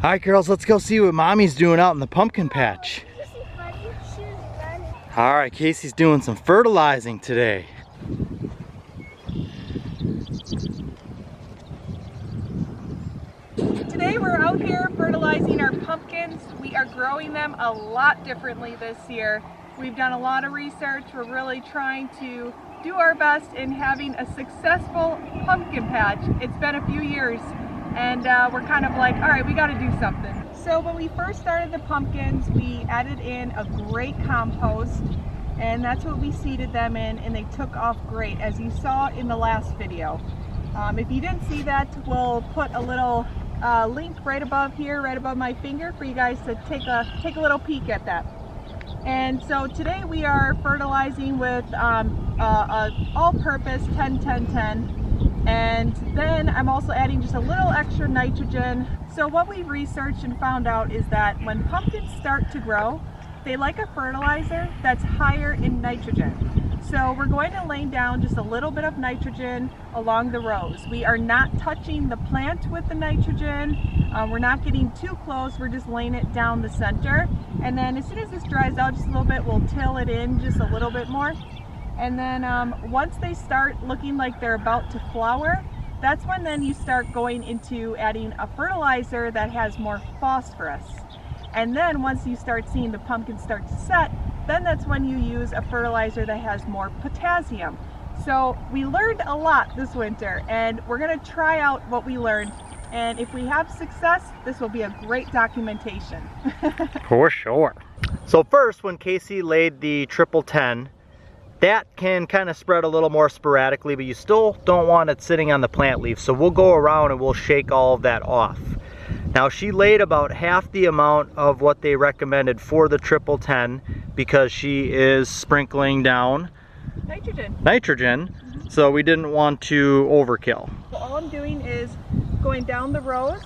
Alright girls, let's go see what Mommy's doing out in the pumpkin patch. Alright, Casey's doing some fertilizing today. Today we're out here fertilizing our pumpkins. We are growing them a lot differently this year. We've done a lot of research. We're really trying to do our best in having a successful pumpkin patch. It's been a few years and we're kind of like, all right, we got to do something. So when we first started the pumpkins, we added in a great compost, and that's what we seeded them in, and they took off great, as you saw in the last video. If you didn't see that, we'll put a little link right above here, right above my finger, for you guys to take a little peek at that. And so today we are fertilizing with all-purpose 10-10-10. And then I'm also adding just a little extra nitrogen. So what we researched and found out is that when pumpkins start to grow, they like a fertilizer that's higher in nitrogen. So we're going to lay down just a little bit of nitrogen along the rows. We are not touching the plant with the nitrogen. We're not getting too close. We're just laying it down the center. And then as soon as this dries out just a little bit, we'll till it in just a little bit more. And then once they start looking like they're about to flower, that's when then you start going into adding a fertilizer that has more phosphorus. And then once you start seeing the pumpkin start to set, then that's when you use a fertilizer that has more potassium. So we learned a lot this winter, and we're going to try out what we learned. And if we have success, this will be a great documentation. For sure. So first, when Casey laid the 10-10, that can kind of spread a little more sporadically, but you still don't want it sitting on the plant leaf. So we'll go around and we'll shake all of that off. Now she laid about half the amount of what they recommended for the 10-10 because she is sprinkling down nitrogen. So we didn't want to overkill. So all I'm doing is going down the rows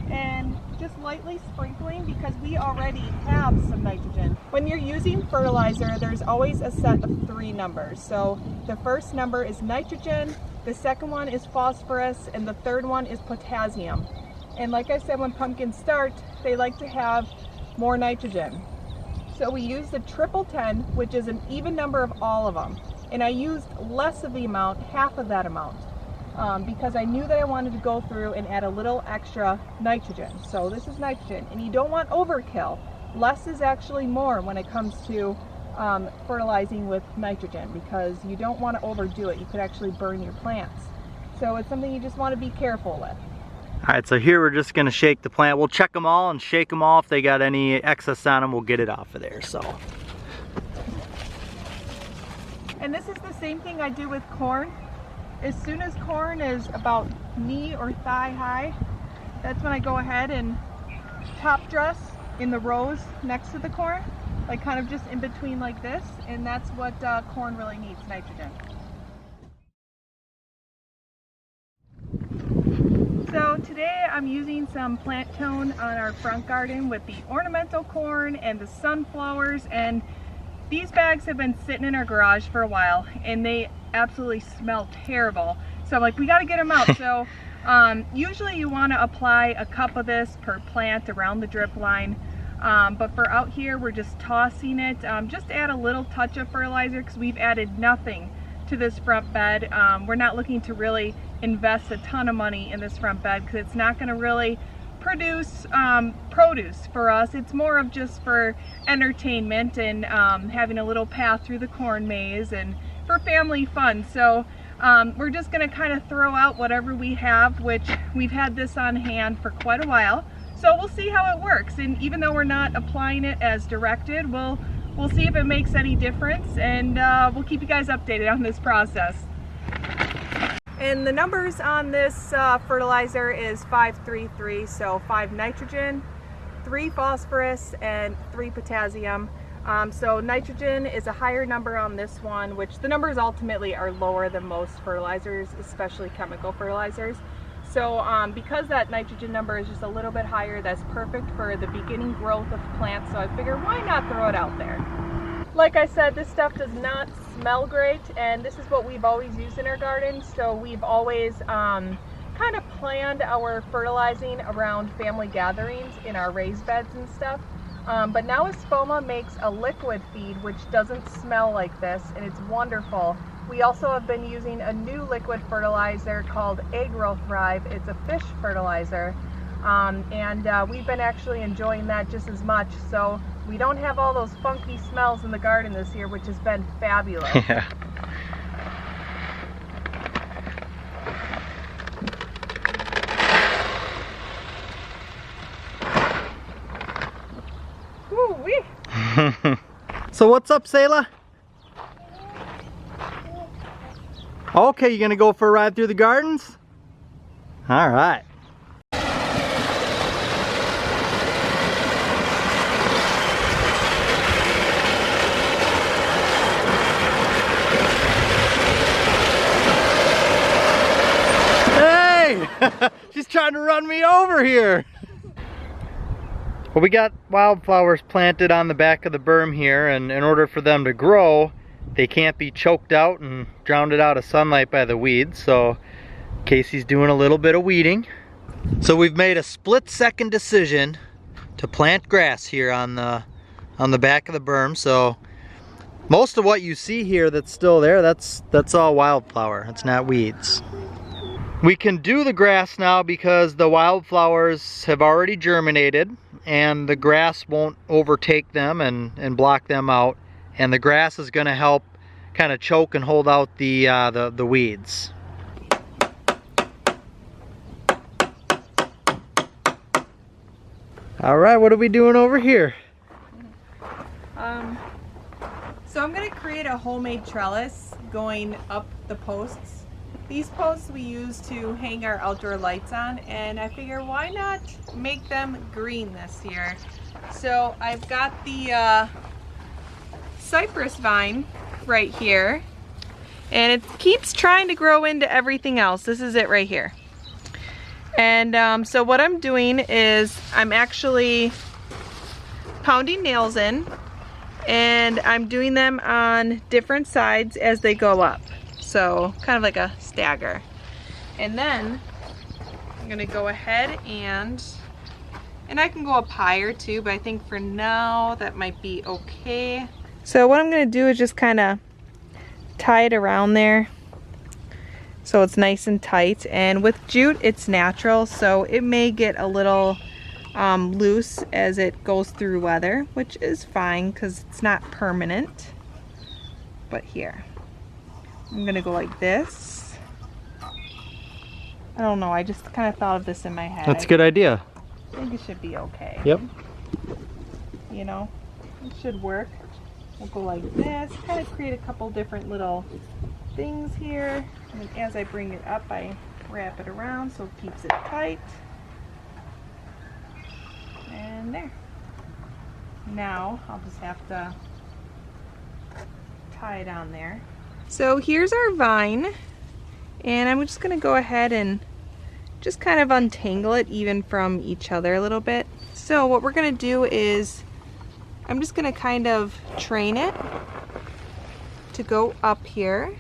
and just lightly sprinkling because we already have some nitrogen. When you're using fertilizer, there's always a set of 3 numbers. So the first number is nitrogen, the second one is phosphorus, and the third one is potassium. And like I said, when pumpkins start, they like to have more nitrogen. So we use the 10-10, which is an even number of all of them. And I used less of the amount, half of that amount, because I knew that I wanted to go through and add a little extra nitrogen. So this is nitrogen, and you don't want overkill. Less is actually more when it comes to fertilizing with nitrogen, because you don't want to overdo it. You could actually burn your plants. So it's something you just want to be careful with. Alright, so here we're just going to shake the plant. We'll check them all and shake them off. If they got any excess on them, we'll get it off of there. So. And this is the same thing I do with corn. As soon as corn is about knee or thigh high, that's when I go ahead and top dress in the rows next to the corn, like kind of just in between like this, and that's what corn really needs, nitrogen. So today I'm using some plant tone on our front garden with the ornamental corn and the sunflowers, and these bags have been sitting in our garage for a while and they absolutely smell terrible. So I'm like, we got to get them out. So usually you want to apply a cup of this per plant around the drip line. But for out here, we're just tossing it. Just add a little touch of fertilizer because we've added nothing to this front bed. We're not looking to really invest a ton of money in this front bed because it's not going to really produce produce for us. It's more of just for entertainment and having a little path through the corn maze and for family fun. So we're just going to kind of throw out whatever we have, which we've had this on hand for quite a while. So we'll see how it works, and even though we're not applying it as directed, we'll see if it makes any difference, and we'll keep you guys updated on this process. And the numbers on this fertilizer is 5-3-3, so 5 nitrogen, 3 phosphorus, and 3 potassium. So nitrogen is a higher number on this one, which the numbers ultimately are lower than most fertilizers, especially chemical fertilizers. So because that nitrogen number is just a little bit higher, that's perfect for the beginning growth of plants, so I figured why not throw it out there. Like I said, this stuff does not smell great, and this is what we've always used in our garden, so we've always kind of planned our fertilizing around family gatherings in our raised beds and stuff. But now Espoma makes a liquid feed which doesn't smell like this, and it's wonderful. We also have been using a new liquid fertilizer called Thrive. It's a fish fertilizer, and we've been actually enjoying that just as much. So we don't have all those funky smells in the garden this year, which has been fabulous. Yeah. So what's up, Selah? Okay, you gonna go for a ride through the gardens? All right. Hey! She's trying to run me over here. Well, we got wildflowers planted on the back of the berm here, and in order for them to grow, they can't be choked out and drowned out of sunlight by the weeds, so Casey's doing a little bit of weeding. So we've made a split-second decision to plant grass here on the back of the berm. So most of what you see here that's still there, that's all wildflower. It's not weeds. We can do the grass now because the wildflowers have already germinated and the grass won't overtake them and block them out. And the grass is going to help kind of choke and hold out the weeds. All right, what are we doing over here? So I'm going to create a homemade trellis going up the posts. These posts we use to hang our outdoor lights on, and I figure why not make them green this year. So I've got the cypress vine right here, and it keeps trying to grow into everything else. This is it right here. And so what I'm doing is I'm actually pounding nails in, and I'm doing them on different sides as they go up. So kind of like a stagger. And then I'm gonna go ahead and I can go up higher too, but I think for now that might be okay. So what I'm gonna do is just kind of tie it around there so it's nice and tight. And with jute, it's natural, so it may get a little loose as it goes through weather, which is fine because it's not permanent. But here, I'm gonna go like this. I don't know, I just kind of thought of this in my head. That's a good idea. I think it should be okay. Yep. You know, it should work. We'll go like this, kind of create a couple different little things here. And as I bring it up, I wrap it around so it keeps it tight. And there. Now I'll just have to tie it on there. So here's our vine, and I'm just going to go ahead and just kind of untangle it even from each other a little bit. So what we're going to do is I'm just going to kind of train it to go up here.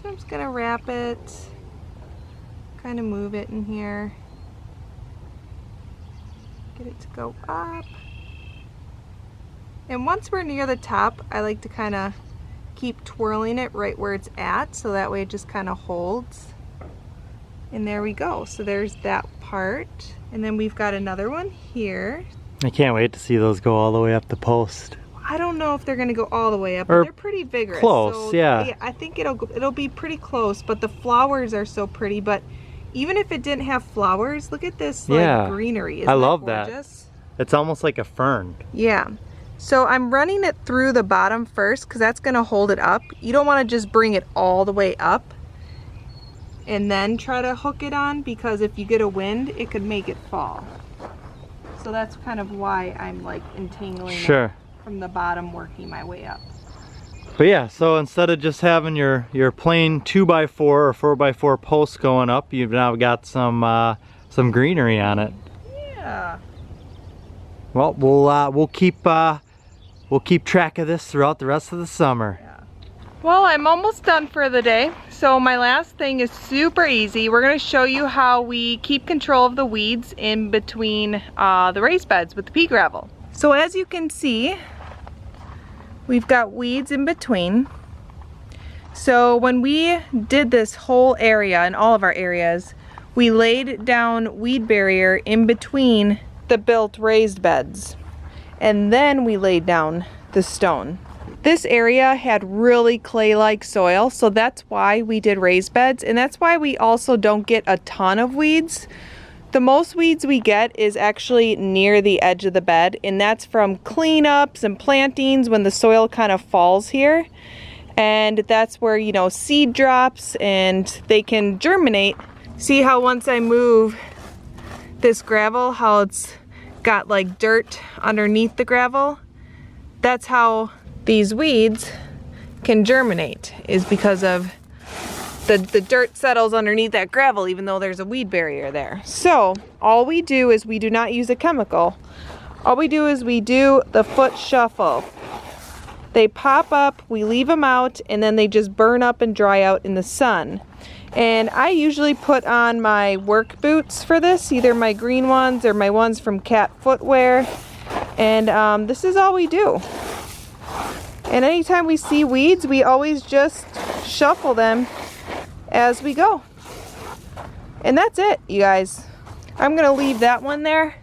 So I'm just going to wrap it, kind of move it in here, get it to go up. And once we're near the top, I like to kind of keep twirling it right where it's at, so that way it just kind of holds. And there we go. So there's that part. And then we've got another one here. I can't wait to see those go all the way up the post. I don't know if they're going to go all the way up, but they're pretty vigorous. Close, so, yeah. I think it'll be pretty close, but the flowers are so pretty. But even if it didn't have flowers, look at this like greenery. Isn't I love that gorgeous? It's almost like a fern. Yeah. So I'm running it through the bottom first because that's going to hold it up. You don't want to just bring it all the way up and then try to hook it on, because if you get a wind, it could make it fall. So that's kind of why I'm like entangling it from the bottom, working my way up. But yeah, so instead of just having your plain 2x4 or 4x4 posts going up, you've now got some greenery on it. Yeah. Well, we'll keep track of this throughout the rest of the summer. Yeah. Well, I'm almost done for the day. So my last thing is super easy. We're going to show you how we keep control of the weeds in between the raised beds with the pea gravel. So as you can see, we've got weeds in between. So when we did this whole area, in all of our areas, we laid down weed barrier in between the built raised beds. And then we laid down the stone. This area had really clay-like soil, so that's why we did raised beds, and that's why we also don't get a ton of weeds. The most weeds we get is actually near the edge of the bed, and that's from cleanups and plantings when the soil kind of falls here. And that's where, you know, seed drops and they can germinate. See how once I move this gravel, how it's got like dirt underneath the gravel? That's how these weeds can germinate, is because of the dirt settles underneath that gravel even though there's a weed barrier there. So all we do is we do not use a chemical. All we do is we do the foot shuffle. They pop up, we leave them out, and then they just burn up and dry out in the sun. And I usually put on my work boots for this, either my green ones or my ones from Cat Footwear. And this is all we do. And anytime we see weeds, we always just shuffle them as we go. And that's it, you guys. I'm gonna leave that one there.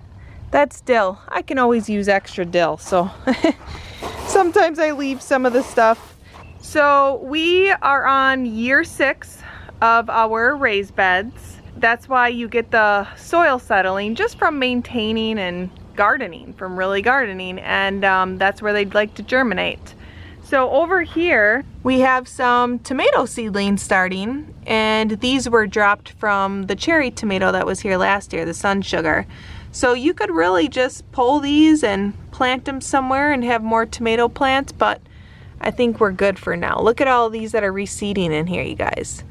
That's dill. I can always use extra dill, so sometimes I leave some of the stuff. So we are on year 6 of our raised beds. That's why you get the soil settling just from maintaining and gardening, from really gardening, and that's where they'd like to germinate. So over here we have some tomato seedlings starting, and these were dropped from the cherry tomato that was here last year, the sun sugar. So you could really just pull these and plant them somewhere and have more tomato plants, but I think we're good for now. Look at all these that are reseeding in here, you guys.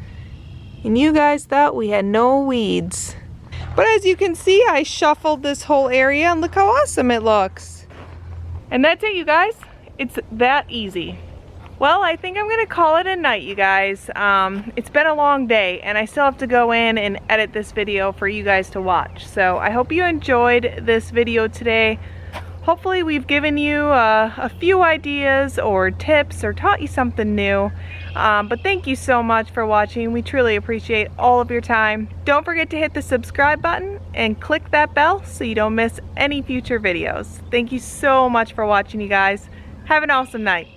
And you guys thought we had no weeds. But as you can see, I shuffled this whole area and look how awesome it looks. And that's it, you guys. It's that easy. Well, I think I'm gonna call it a night, you guys. It's been a long day and I still have to go in and edit this video for you guys to watch. So I hope you enjoyed this video today. Hopefully we've given you a few ideas or tips or taught you something new. But thank you so much for watching. We truly appreciate all of your time. Don't forget to hit the subscribe button and click that bell so you don't miss any future videos. Thank you so much for watching, you guys. Have an awesome night.